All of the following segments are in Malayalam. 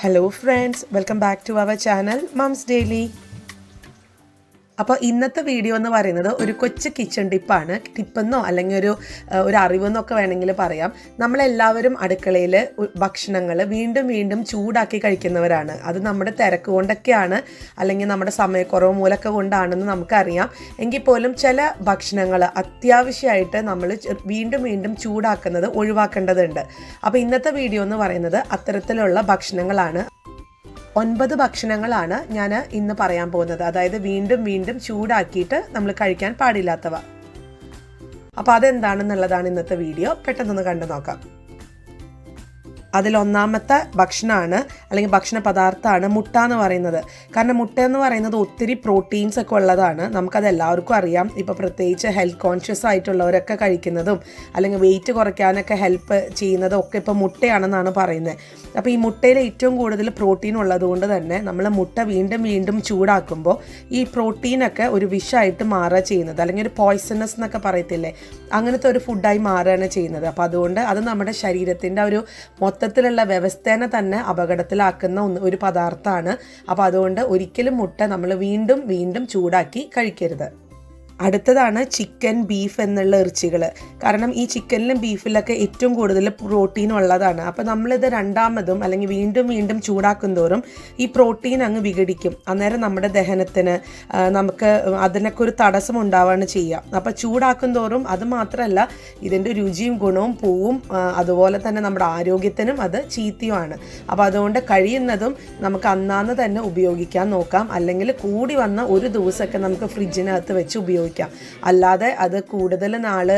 Hello friends, welcome back to our channel Mom's Daily. അപ്പോൾ ഇന്നത്തെ വീഡിയോ എന്ന് പറയുന്നത് ഒരു കൊച്ചു കിച്ചൺ ടിപ്പാണ്. ടിപ്പെന്നോ അല്ലെങ്കിൽ ഒരു അറിവെന്നൊക്കെ വേണമെങ്കിൽ പറയാം. നമ്മളെല്ലാവരും അടുക്കളയിൽ ഭക്ഷണങ്ങൾ വീണ്ടും വീണ്ടും ചൂടാക്കി കഴിക്കുന്നവരാണ്. അത് നമ്മുടെ തിരക്ക് കൊണ്ടൊക്കെയാണ് അല്ലെങ്കിൽ നമ്മുടെ സമയക്കുറവ് മൂലമൊക്കെ കൊണ്ടാണെന്ന് നമുക്കറിയാം. എങ്കിൽ പോലും ചില ഭക്ഷണങ്ങൾ അത്യാവശ്യമായിട്ട് നമ്മൾ വീണ്ടും വീണ്ടും ചൂടാക്കുന്നത് ഒഴിവാക്കേണ്ടതുണ്ട്. അപ്പോൾ ഇന്നത്തെ വീഡിയോ എന്ന് പറയുന്നത് അത്തരത്തിലുള്ള ഭക്ഷണങ്ങളാണ്. 9 ഭക്ഷണങ്ങളാണ് ഞാൻ ഇന്ന് പറയാൻ പോകുന്നത്. അതായത് വീണ്ടും വീണ്ടും ചൂടാക്കിയിട്ട് നമ്മൾ കഴിക്കാൻ പാടില്ലാത്തവ. അപ്പോൾ അതെന്താണെന്നുള്ളതാണ് ഇന്നത്തെ വീഡിയോ. പെട്ടെന്നൊന്ന് കണ്ടു നോക്കാം. അതിലൊന്നാമത്തെ ഭക്ഷണമാണ് അല്ലെങ്കിൽ ഭക്ഷണ പദാർത്ഥമാണ് മുട്ട എന്ന് പറയുന്നത്. കാരണം മുട്ട എന്ന് പറയുന്നത് ഒത്തിരി പ്രോട്ടീൻസ് ഒക്കെ ഉള്ളതാണ്. നമുക്കത് എല്ലാവർക്കും അറിയാം. ഇപ്പോൾ പ്രത്യേകിച്ച് ഹെൽത്ത് കോൺഷ്യസ് ആയിട്ടുള്ളവരൊക്കെ കഴിക്കുന്നതും അല്ലെങ്കിൽ വെയിറ്റ് കുറയ്ക്കാനൊക്കെ ഹെൽപ്പ് ചെയ്യുന്നതും ഒക്കെ ഇപ്പോൾ മുട്ടയാണെന്നാണ് പറയുന്നത്. അപ്പോൾ ഈ മുട്ടയിൽ ഏറ്റവും കൂടുതൽ പ്രോട്ടീൻ ഉള്ളത് കൊണ്ട് തന്നെ നമ്മൾ മുട്ട വീണ്ടും വീണ്ടും ചൂടാക്കുമ്പോൾ ഈ പ്രോട്ടീനൊക്കെ ഒരു വിഷമായിട്ട് മാറുക ചെയ്യുന്നത്, അല്ലെങ്കിൽ ഒരു പോയ്സണസ് എന്നൊക്കെ പറയത്തില്ലേ, അങ്ങനത്തെ ഒരു ഫുഡായി മാറുകയാണ് ചെയ്യുന്നത്. അപ്പോൾ അതുകൊണ്ട് അത് നമ്മുടെ ശരീരത്തിൻ്റെ ഒരു മൊത്തത്തിലുള്ള വ്യവസ്ഥേനെ തന്നെ അപകടത്തിലാക്കുന്ന ഒരു പദാർത്ഥമാണ്. അപ്പോൾ അതുകൊണ്ട് ഒരിക്കലും മുട്ട നമ്മൾ വീണ്ടും വീണ്ടും ചൂടാക്കി കഴിക്കരുത്. അടുത്തതാണ് ചിക്കൻ, ബീഫ് എന്നുള്ള ഇറച്ചികൾ. കാരണം ഈ ചിക്കനിലും ബീഫിലൊക്കെ ഏറ്റവും കൂടുതൽ പ്രോട്ടീൻ ഉള്ളതാണ്. അപ്പോൾ നമ്മളിത് രണ്ടാമതും അല്ലെങ്കിൽ വീണ്ടും വീണ്ടും ചൂടാക്കും തോറും ഈ പ്രോട്ടീൻ അങ്ങ് വിഘടിക്കും. അന്നേരം നമ്മുടെ ദഹനത്തിന് നമുക്ക് അതിനൊക്കെ ഒരു തടസ്സം ഉണ്ടാവുകയാണ് ചെയ്യുക. അപ്പോൾ ചൂടാക്കും തോറും അത് മാത്രമല്ല ഇതിൻ്റെ രുചിയും ഗുണവും പോവും, അതുപോലെ തന്നെ നമ്മുടെ ആരോഗ്യത്തിനും അത് ചീത്തയുമാണ്. അപ്പോൾ അതുകൊണ്ട് കഴിയുന്നതും നമുക്ക് അന്നാന്ന് തന്നെ ഉപയോഗിക്കാൻ നോക്കാം. അല്ലെങ്കിൽ കൂടി വന്ന ഒരു ദിവസമൊക്കെ നമുക്ക് ഫ്രിഡ്ജിനകത്ത് വെച്ച് ഉപയോഗിക്കാം. അല്ലാതെ അത് കൂടുതൽ നാള്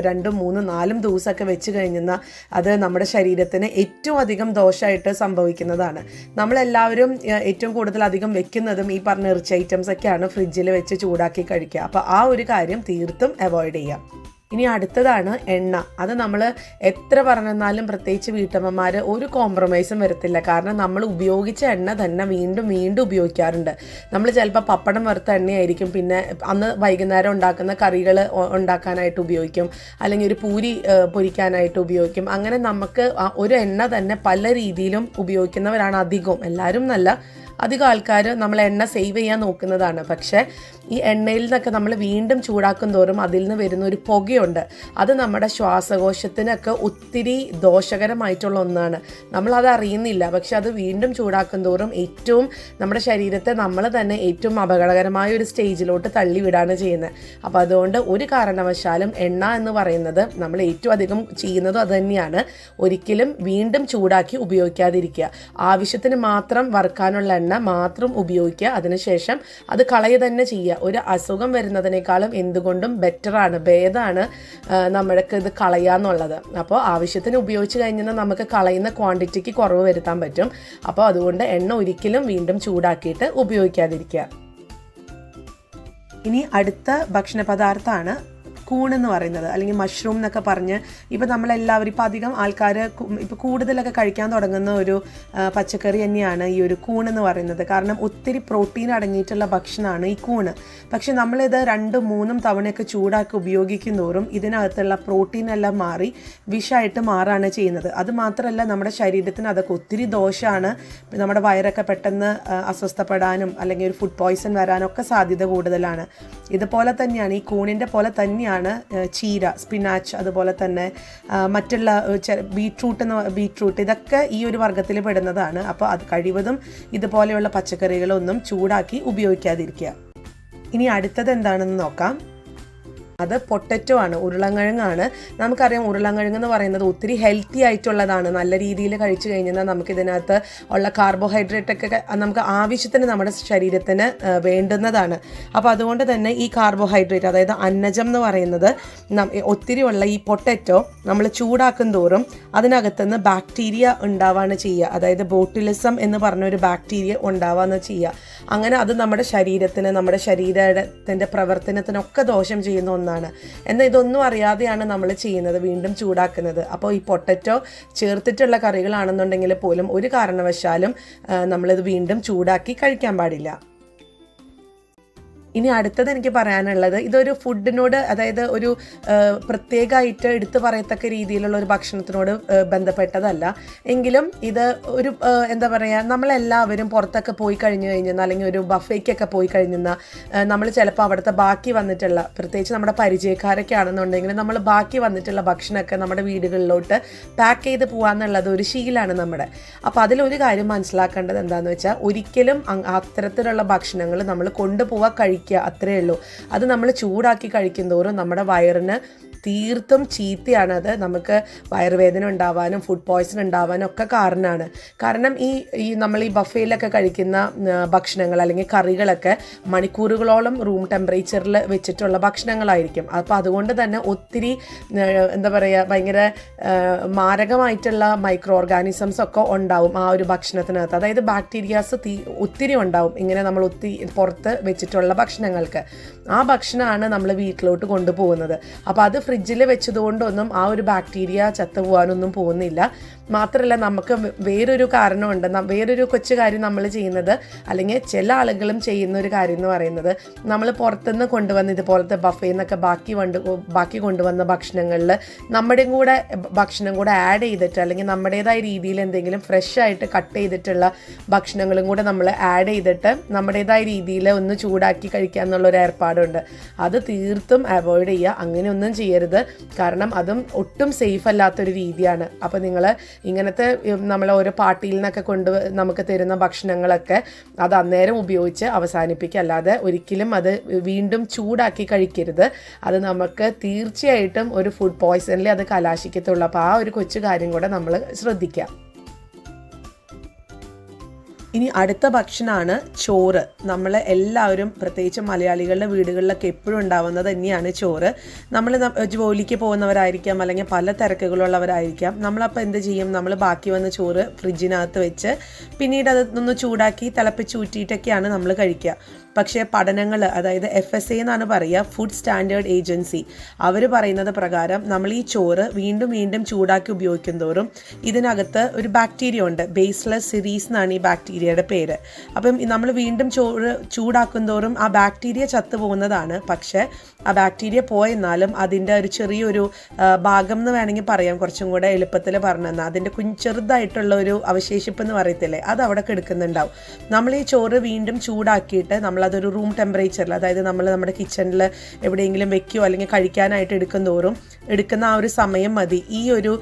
2, 3, 4 ദിവസമൊക്കെ വെച്ച് കഴിഞ്ഞാൽ അത് നമ്മുടെ ശരീരത്തിന് ഏറ്റവും അധികം ദോഷമായിട്ട് സംഭവിക്കുന്നതാണ്. നമ്മളെല്ലാവരും ഏറ്റവും കൂടുതൽ അധികം വെക്കുന്നതും ഈ പറഞ്ഞ ഇറച്ചി ഐറ്റംസ് ഒക്കെയാണ് ഫ്രിഡ്ജിൽ വെച്ച് ചൂടാക്കി കഴിക്കുക. അപ്പോൾ ആ ഒരു കാര്യം തീർത്തും അവോയ്ഡ് ചെയ്യാം. ഇനി അടുത്തതാണ് എണ്ണ. അത് നമ്മൾ എത്ര പറഞ്ഞെന്നാലും പ്രത്യേകിച്ച് വീട്ടമ്മമാർ ഒരു കോംപ്രമൈസും വരത്തില്ല. കാരണം നമ്മൾ ഉപയോഗിച്ച എണ്ണ തന്നെ വീണ്ടും വീണ്ടും ഉപയോഗിക്കാറുണ്ട്. നമ്മൾ ചിലപ്പോൾ പപ്പടം വറുത്ത എണ്ണയായിരിക്കും പിന്നെ അന്ന് വൈകുന്നേരം ഉണ്ടാക്കുന്ന കറികൾ ഉണ്ടാക്കാനായിട്ട് ഉപയോഗിക്കും, അല്ലെങ്കിൽ ഒരു പൂരി പൊരിക്കാനായിട്ട് ഉപയോഗിക്കും. അങ്ങനെ നമുക്ക് ഒരു എണ്ണ തന്നെ പല രീതിയിലും ഉപയോഗിക്കുന്നവരാണ് അധികവും. എല്ലാവരും നല്ല അധികം ആൾക്കാർ നമ്മൾ എണ്ണ സേവ് ചെയ്യാൻ നോക്കുന്നതാണ്. പക്ഷേ ഈ എണ്ണയിൽ നിന്നൊക്കെ നമ്മൾ വീണ്ടും ചൂടാക്കും തോറും അതിൽ നിന്ന് വരുന്ന ഒരു പുകയുണ്ട്. അത് നമ്മുടെ ശ്വാസകോശത്തിനൊക്കെ ഒത്തിരി ദോഷകരമായിട്ടുള്ള ഒന്നാണ്. നമ്മളത് അറിയുന്നില്ല. പക്ഷെ അത് വീണ്ടും ചൂടാക്കും തോറും ഏറ്റവും നമ്മുടെ ശരീരത്തെ നമ്മൾ തന്നെ ഏറ്റവും അപകടകരമായ ഒരു സ്റ്റേജിലോട്ട് തള്ളിവിടാണ് ചെയ്യുന്നത്. അപ്പോൾ അതുകൊണ്ട് ഒരു കാരണവശാലും എണ്ണ എന്ന് പറയുന്നത് നമ്മൾ ഏറ്റവും അധികം ചെയ്യുന്നതും അത് തന്നെയാണ്. ഒരിക്കലും വീണ്ടും ചൂടാക്കി ഉപയോഗിക്കാതിരിക്കുക. ആവശ്യത്തിന് മാത്രം വറുക്കാനുള്ള എണ്ണ മാത്രം ഉപയോഗിക്കുക. അതിനുശേഷം അത് കളയുക തന്നെ ചെയ്യുക. ഒരു അസുഖം വരുന്നതിനേക്കാളും എന്തുകൊണ്ടും ബെറ്ററാണ്, ഭേദമാണ് നമ്മൾക്ക് ഇത് കളയാന്നുള്ളത്. അപ്പോൾ ആവശ്യത്തിന് ഉപയോഗിച്ച് കഴിഞ്ഞാൽ നമുക്ക് കളയുന്ന ക്വാണ്ടിറ്റിക്ക് കുറവ് വരുത്താൻ പറ്റും. അപ്പോൾ അതുകൊണ്ട് എണ്ണ ഒരിക്കലും വീണ്ടും ചൂടാക്കിയിട്ട് ഉപയോഗിക്കാതിരിക്കുക. ഇനി അടുത്ത ഭക്ഷണ പദാർത്ഥമാണ് കൂണെന്ന് പറയുന്നത്, അല്ലെങ്കിൽ മഷ്റൂം എന്നൊക്കെ പറഞ്ഞ് ഇപ്പോൾ നമ്മളെല്ലാവരും ഇപ്പോൾ അധികം ആൾക്കാർ ഇപ്പോൾ കൂടുതലൊക്കെ കഴിക്കാൻ തുടങ്ങുന്ന ഒരു പച്ചക്കറി തന്നെയാണ് ഈ ഒരു കൂണെന്ന് പറയുന്നത്. കാരണം ഒത്തിരി പ്രോട്ടീൻ അടങ്ങിയിട്ടുള്ള ഭക്ഷണമാണ് ഈ കൂണ്. പക്ഷെ നമ്മളിത് 2, 3 തവണയൊക്കെ ചൂടാക്കി ഉപയോഗിക്കും തോറും ഇതിനകത്തുള്ള പ്രോട്ടീൻ എല്ലാം മാറി വിഷമായിട്ട് മാറാണ് ചെയ്യുന്നത്. അത് മാത്രമല്ല നമ്മുടെ ശരീരത്തിന് അതൊക്കെ ഒത്തിരി ദോഷമാണ്. നമ്മുടെ വയറൊക്കെ പെട്ടെന്ന് അസ്വസ്ഥപ്പെടാനും അല്ലെങ്കിൽ ഒരു ഫുഡ് പോയ്സൺ വരാനൊക്കെ സാധ്യത കൂടുതലാണ്. ഇതുപോലെ തന്നെയാണ് ഈ കൂണിൻ്റെ പോലെ തന്നെയാണ് ചീര, സ്പിനാച്ച്, അതുപോലെ തന്നെ മറ്റുള്ള ബീട്രൂട്ട് ഇതൊക്കെ ഈ ഒരു വർഗ്ഗത്തിൽ പെടുന്നതാണ്. അപ്പോൾ അത് കഴിവതും ഇതുപോലെയുള്ള പച്ചക്കറികളൊന്നും ചൂടാക്കി ഉപയോഗിക്കാതിരിക്കുക. ഇനി അടുത്തത് എന്താണെന്ന് നോക്കാം. അത് പൊട്ടറ്റോ ആണ്, ഉരുളക്കിഴങ്ങാണ്. നമുക്കറിയാം ഉരുളക്കിഴങ്ങ് എന്ന് പറയുന്നത് ഒത്തിരി ഹെൽത്തി ആയിട്ടുള്ളതാണ്. നല്ല രീതിയിൽ കഴിച്ചു കഴിഞ്ഞാൽ നമുക്കിതിനകത്ത് ഉള്ള കാർബോഹൈഡ്രേറ്റ് ഒക്കെ നമുക്ക് ആവശ്യത്തിന് നമ്മുടെ ശരീരത്തിന് വേണ്ടുന്നതാണ്. അപ്പോൾ അതുകൊണ്ട് തന്നെ ഈ കാർബോഹൈഡ്രേറ്റ്, അതായത് അന്നജം എന്ന് പറയുന്നത് ഒത്തിരി ഉള്ള ഈ പൊട്ടറ്റോ നമ്മൾ ചൂടാക്കും തോറും അതിനകത്തുനിന്ന് ബാക്ടീരിയ ഉണ്ടാവുകയാണ് ചെയ്യുക. അതായത് ബോട്ടുലിസം എന്ന് പറഞ്ഞൊരു ബാക്ടീരിയ ഉണ്ടാവുകയെന്ന് ചെയ്യുക. അങ്ങനെ അത് നമ്മുടെ ശരീരത്തിന്, നമ്മുടെ ശരീരത്തിൻ്റെ പ്രവർത്തനത്തിനൊക്കെ ദോഷം ചെയ്യുന്ന ഒന്നാണ്. എന്നാൽ ഇതൊന്നും അറിയാതെയാണ് നമ്മൾ ചെയ്യുന്നത്, വീണ്ടും ചൂടാക്കുന്നത്. അപ്പോൾ ഈ പൊട്ടറ്റോ ചേർത്തിട്ടുള്ള കറികളാണെന്നുണ്ടെങ്കിൽ പോലും ഒരു കാരണവശാലും നമ്മളിത് വീണ്ടും ചൂടാക്കി കഴിക്കാൻ പാടില്ല. ഇനി അടുത്തത് എനിക്ക് പറയാനുള്ളത്, ഇതൊരു ഫുഡിനോട്, അതായത് ഒരു പ്രത്യേകമായിട്ട് എടുത്തു പറയത്തക്ക രീതിയിലുള്ള ഒരു ഭക്ഷണത്തിനോട് ബന്ധപ്പെട്ടതല്ല. എങ്കിലും ഇത് ഒരു എന്താ പറയുക, നമ്മളെല്ലാവരും പുറത്തൊക്കെ പോയി കഴിഞ്ഞു കഴിഞ്ഞാൽ, അല്ലെങ്കിൽ ഒരു ബഫേക്കൊക്കെ പോയി കഴിഞ്ഞാൽ നമ്മൾ ചിലപ്പോൾ അവിടുത്തെ ബാക്കി വന്നിട്ടുള്ള, പ്രത്യേകിച്ച് നമ്മുടെ പരിചയക്കാരൊക്കെ ആണെന്നുണ്ടെങ്കിൽ നമ്മൾ ബാക്കി വന്നിട്ടുള്ള ഭക്ഷണമൊക്കെ നമ്മുടെ വീടുകളിലോട്ട് പാക്ക് ചെയ്ത് പോകാമെന്നുള്ളത് ഒരു ശീലമാണ് നമ്മുടെ. അപ്പോൾ അതിലൊരു കാര്യം മനസ്സിലാക്കേണ്ടത് എന്താണെന്ന് വെച്ചാൽ, ഒരിക്കലും അത്തരത്തിലുള്ള ഭക്ഷണങ്ങൾ നമ്മൾ കൊണ്ടുപോകാൻ കഴിക്കുക, അത്രയേ ഉള്ളൂ. അത് നമ്മൾ ചൂടാക്കി കഴിക്കും തോറും നമ്മുടെ വയറിന് തീർത്തും ചീത്തയാണ്. അത് നമുക്ക് വയറുവേദന ഉണ്ടാവാനും ഫുഡ് പോയ്സൺ ഉണ്ടാവാനും ഒക്കെ കാരണമാണ്. കാരണം ഈ നമ്മൾ ഈ ബഫേയിലൊക്കെ കഴിക്കുന്ന ഭക്ഷണങ്ങൾ അല്ലെങ്കിൽ കറികളൊക്കെ മണിക്കൂറുകളോളം റൂം ടെമ്പറേച്ചറിൽ വെച്ചിട്ടുള്ള ഭക്ഷണങ്ങളായിരിക്കും. അപ്പോൾ അതുകൊണ്ട് തന്നെ ഒത്തിരി എന്താ പറയുക, ഭയങ്കര മാരകമായിട്ടുള്ള മൈക്രോ ഓർഗാനിസംസ് ഒക്കെ ഉണ്ടാവും ആ ഒരു ഭക്ഷണത്തിനകത്ത്. അതായത് ബാക്ടീരിയാസ് ഒത്തിരി ഉണ്ടാവും ഇങ്ങനെ നമ്മൾ പുറത്ത് വെച്ചിട്ടുള്ള ഭക്ഷണങ്ങൾക്ക്. ആ ഭക്ഷണമാണ് നമ്മൾ വീട്ടിലോട്ട് കൊണ്ടുപോകുന്നത്. അപ്പോൾ അത് ഫ്രിഡ്ജിൽ വെച്ചതുകൊണ്ടൊന്നും ആ ഒരു ബാക്ടീരിയ ചത്തുപോകാനൊന്നും പോകുന്നില്ല. മാത്രമല്ല, നമുക്ക് വേറൊരു കാരണമുണ്ട്. വേറൊരു കൊച്ചു കാര്യം നമ്മൾ ചെയ്യുന്നത്, അല്ലെങ്കിൽ ചില ആളുകളും ചെയ്യുന്ന ഒരു കാര്യം എന്ന് പറയുന്നത്, നമ്മൾ പുറത്തുനിന്ന് കൊണ്ടുവന്ന ഇതുപോലത്തെ ബഫേയിൽ നിന്നൊക്കെ ബാക്കി കൊണ്ടുവന്ന ഭക്ഷണങ്ങളിൽ നമ്മുടെയും കൂടെ ഭക്ഷണം കൂടെ ആഡ് ചെയ്തിട്ട്, അല്ലെങ്കിൽ നമ്മുടേതായ രീതിയിൽ എന്തെങ്കിലും ഫ്രഷ് ആയിട്ട് കട്ട് ചെയ്തിട്ടുള്ള ഭക്ഷണങ്ങളും കൂടെ നമ്മൾ ആഡ് ചെയ്തിട്ട് നമ്മുടേതായ രീതിയിൽ ഒന്ന് ചൂടാക്കി കഴിക്കുക എന്നുള്ളൊരു ഏർപ്പാടുണ്ട്. അത് തീർത്തും അവോയ്ഡ് ചെയ്യുക. അങ്ങനെയൊന്നും ചെയ്യരുത്. കാരണം അതും ഒട്ടും സേഫ് അല്ലാത്തൊരു രീതിയാണ്. അപ്പോൾ നിങ്ങൾ ഇങ്ങനത്തെ നമ്മൾ ഓരോ പാർട്ടിയിൽ നിന്നൊക്കെ നമുക്ക് തരുന്ന ഭക്ഷണങ്ങളൊക്കെ അത് അന്നേരം ഉപയോഗിച്ച് അവസാനിപ്പിക്കുക. അല്ലാതെ ഒരിക്കലും അത് വീണ്ടും ചൂടാക്കി കഴിക്കരുത്. അത് നമുക്ക് തീർച്ചയായിട്ടും ഒരു ഫുഡ് പോയ്സണിൽ അത് കലാശിക്കത്തുള്ളൂ. അപ്പോൾ ആ ഒരു കൊച്ചു കാര്യം കൂടെ നമ്മൾ ശ്രദ്ധിക്കാം. ഇനി അടുത്ത ഭക്ഷണമാണ് ചോറ്. നമ്മൾ എല്ലാവരും, പ്രത്യേകിച്ച് മലയാളികളുടെ വീടുകളിലൊക്കെ എപ്പോഴും ഉണ്ടാവുന്നത് തന്നെയാണ് ചോറ്. നമ്മൾ ജോലിക്ക് പോകുന്നവരായിരിക്കാം, അല്ലെങ്കിൽ പല തിരക്കുകളുള്ളവരായിരിക്കാം. നമ്മളപ്പോൾ എന്ത് ചെയ്യും, നമ്മൾ ബാക്കി വന്ന ചോറ് ഫ്രിഡ്ജിനകത്ത് വെച്ച് പിന്നീട് അതൊന്ന് ചൂടാക്കി തിളപ്പിച്ച് ഊറ്റിയിട്ടൊക്കെയാണ് നമ്മൾ കഴിക്കുക. പക്ഷേ പഠനങ്ങൾ, അതായത് FSA എന്നാണ് പറയുക, ഫുഡ് സ്റ്റാൻഡേർഡ് ഏജൻസി, അവർ പറയുന്നത് പ്രകാരം നമ്മൾ ഈ ചോറ് വീണ്ടും വീണ്ടും ചൂടാക്കി ഉപയോഗിക്കും തോറും ഇതിനകത്ത് ഒരു ബാക്ടീരിയ ഉണ്ട്. ബേസ്ലെസ് സിരീസ് എന്നാണ് ഈ ബാക്ടീരിയയുടെ പേര്. അപ്പം നമ്മൾ വീണ്ടും ചോറ് ചൂടാക്കും തോറും ആ ബാക്ടീരിയ ചത്തുപോകുന്നതാണ്. പക്ഷേ ആ ബാക്ടീരിയ പോയെന്നാലും അതിൻ്റെ ഒരു ചെറിയൊരു ഭാഗം എന്ന് വേണമെങ്കിൽ പറയാം, കുറച്ചും കൂടെ എളുപ്പത്തിൽ പറഞ്ഞെന്നാൽ അതിൻ്റെ ചെറുതായിട്ടുള്ള ഒരു അവശേഷിപ്പ് എന്ന് പറയത്തില്ലേ, അത് അവിടെ കിടക്കുന്നുണ്ടാവും. നമ്മൾ ഈ ചോറ് വീണ്ടും ചൂടാക്കിയിട്ട് നമ്മളതൊരു റൂം ടെമ്പറേച്ചറിൽ, അതായത് നമ്മൾ നമ്മുടെ കിച്ചണിൽ എവിടെയെങ്കിലും വെക്കുകയോ അല്ലെങ്കിൽ കഴിക്കാനായിട്ട് എടുക്കുന്ന ആ ഒരു സമയം മതി. ഈ ഒരു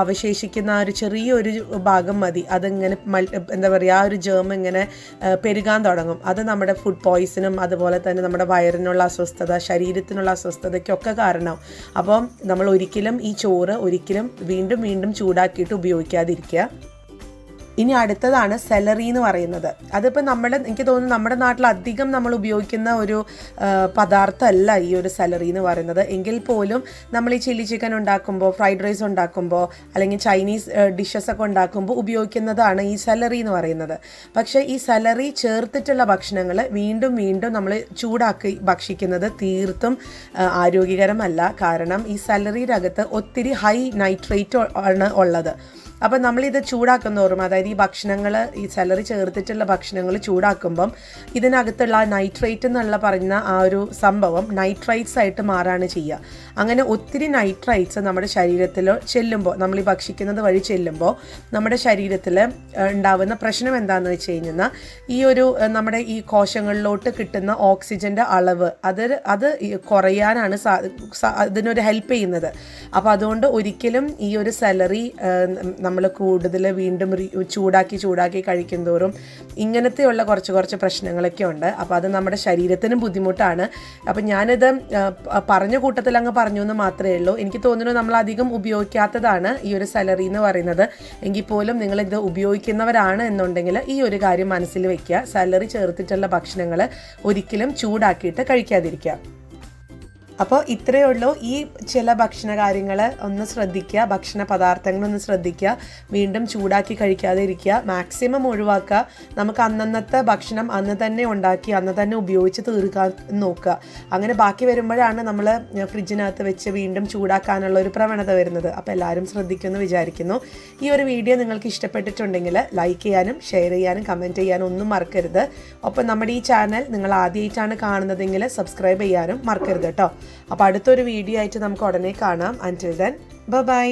അവശേഷിക്കുന്ന ആ ഒരു ചെറിയൊരു ഭാഗം മതി. അതിങ്ങനെ എന്താ പറയുക, ആ ഒരു ജേം ഇങ്ങനെ പെരുകാൻ തുടങ്ങും. അത് നമ്മുടെ ഫുഡ് പോയ്സണും അതുപോലെ തന്നെ നമ്മുടെ വയറിനുള്ള അസ്വസ്ഥത, ശരീരത്തിനുള്ള അസ്വസ്ഥതയ്ക്കൊക്കെ കാരണമാവും. അപ്പം നമ്മൾ ഒരിക്കലും ഈ ചോറ് വീണ്ടും വീണ്ടും ചൂടാക്കിയിട്ട് ഉപയോഗിക്കാതിരിക്കുക. ഇനി അടുത്തതാണ് സെലറി എന്ന് പറയുന്നത്. അതിപ്പോൾ എനിക്ക് തോന്നുന്നു നമ്മുടെ നാട്ടിൽ അധികം നമ്മൾ ഉപയോഗിക്കുന്ന ഒരു പദാർത്ഥമല്ല ഈ ഒരു സെലറി എന്ന് പറയുന്നത്. എങ്കിൽ പോലും നമ്മൾ ഈ ചില്ലി ചിക്കൻ ഉണ്ടാക്കുമ്പോൾ, ഫ്രൈഡ് റൈസ് ഉണ്ടാക്കുമ്പോൾ, അല്ലെങ്കിൽ ചൈനീസ് ഡിഷസ് ഒക്കെ ഉണ്ടാക്കുമ്പോൾ ഉപയോഗിക്കുന്നതാണ് ഈ സെലറി എന്ന് പറയുന്നത്. പക്ഷേ ഈ സെലറി ചേർത്തിട്ടുള്ള ഭക്ഷണങ്ങൾ വീണ്ടും വീണ്ടും നമ്മൾ ചൂടാക്കി ഭക്ഷിക്കുന്നത് തീർത്തും ആരോഗ്യകരമല്ല. കാരണം ഈ സെലറിയുടെ അകത്ത് ഒത്തിരി ഹൈ നൈട്രേറ്റ് ആണ് ഉള്ളത്. അപ്പം നമ്മളിത് ചൂടാക്കുന്നോറും, അതായത് ഈ സെലറി ചേർത്തിട്ടുള്ള ഭക്ഷണങ്ങൾ ചൂടാക്കുമ്പം ഇതിനകത്തുള്ള നൈട്രേറ്റ് എന്നുള്ള പറയുന്ന ആ ഒരു സംഭവം നൈട്രൈറ്റ്സ് ആയിട്ട് മാറാണ് ചെയ്യുക. അങ്ങനെ ഒത്തിരി നൈട്രൈറ്റ്സ് നമ്മുടെ ശരീരത്തിൽ ചെല്ലുമ്പോൾ, നമ്മൾ ഈ ഭക്ഷിക്കുന്നത് വഴി ചെല്ലുമ്പോൾ നമ്മുടെ ശരീരത്തിൽ ഉണ്ടാവുന്ന പ്രശ്നം എന്താണെന്ന് വെച്ച് കഴിഞ്ഞാൽ, ഈ ഒരു നമ്മുടെ ഈ കോശങ്ങളിലോട്ട് കിട്ടുന്ന ഓക്സിജൻ്റെ അളവ് അത് കുറയാനാണ് ഇതിനൊരു ഹെൽപ്പ് ചെയ്യുന്നത്. അപ്പോൾ അതുകൊണ്ട് ഒരിക്കലും ഈ ഒരു സെലറി നമ്മൾ കൂടുതൽ വീണ്ടും ചൂടാക്കി കഴിക്കും തോറും ഇങ്ങനത്തെയുള്ള കുറച്ച് പ്രശ്നങ്ങളൊക്കെ ഉണ്ട്. അപ്പോൾ അത് നമ്മുടെ ശരീരത്തിനും ബുദ്ധിമുട്ടാണ്. അപ്പം ഞാനിത് പറഞ്ഞ കൂട്ടത്തിൽ അങ്ങ് പറഞ്ഞു എന്ന് മാത്രമേ ഉള്ളൂ. എനിക്ക് തോന്നുന്നു നമ്മൾ അധികം ഉപയോഗിക്കാത്തതാണ് ഈ ഒരു സെലറി എന്ന് പറയുന്നത്. എങ്കിൽ പോലും നിങ്ങളിത് ഉപയോഗിക്കുന്നവരാണ് എന്നുണ്ടെങ്കിൽ ഈ ഒരു കാര്യം മനസ്സിൽ വെക്കുക. സെലറി ചേർത്തിട്ടുള്ള ഭക്ഷണങ്ങൾ ഒരിക്കലും ചൂടാക്കിയിട്ട് കഴിക്കാതിരിക്കുക. അപ്പോൾ ഇത്രയേ ഉള്ളൂ. ഈ ചില ഭക്ഷണ കാര്യങ്ങൾ ഒന്ന് ശ്രദ്ധിക്കുക, ഭക്ഷണ പദാർത്ഥങ്ങളൊന്ന് ശ്രദ്ധിക്കുക, വീണ്ടും ചൂടാക്കി കഴിക്കാതെ ഇരിക്കുക, മാക്സിമം ഒഴിവാക്കുക. നമുക്ക് അന്നന്നത്തെ ഭക്ഷണം അന്ന് തന്നെ ഉണ്ടാക്കി അന്ന് തന്നെ ഉപയോഗിച്ച് തീർക്കാൻ നോക്കുക. അങ്ങനെ ബാക്കി വരുമ്പോഴാണ് നമ്മൾ ഫ്രിഡ്ജിനകത്ത് വെച്ച് വീണ്ടും ചൂടാക്കാനുള്ള ഒരു പ്രവണത വരുന്നത്. അപ്പോൾ എല്ലാവരും ശ്രദ്ധിക്കുമെന്ന് വിചാരിക്കുന്നു. ഈ ഒരു വീഡിയോ നിങ്ങൾക്ക് ഇഷ്ടപ്പെട്ടിട്ടുണ്ടെങ്കിൽ ലൈക്ക് ചെയ്യാനും ഷെയർ ചെയ്യാനും കമൻറ്റ് ചെയ്യാനും ഒന്നും മറക്കരുത്. ഒപ്പം നമ്മുടെ ഈ ചാനൽ നിങ്ങൾ ആദ്യമായിട്ടാണ് കാണുന്നതെങ്കിൽ സബ്സ്ക്രൈബ് ചെയ്യാനും മറക്കരുത് കേട്ടോ. അപ്പോൾ അടുത്തൊരു വീഡിയോ ആയിട്ട് നമുക്ക് ഉടനെ കാണാം. അൻറ്റിൽ ദെൻ ബൈ.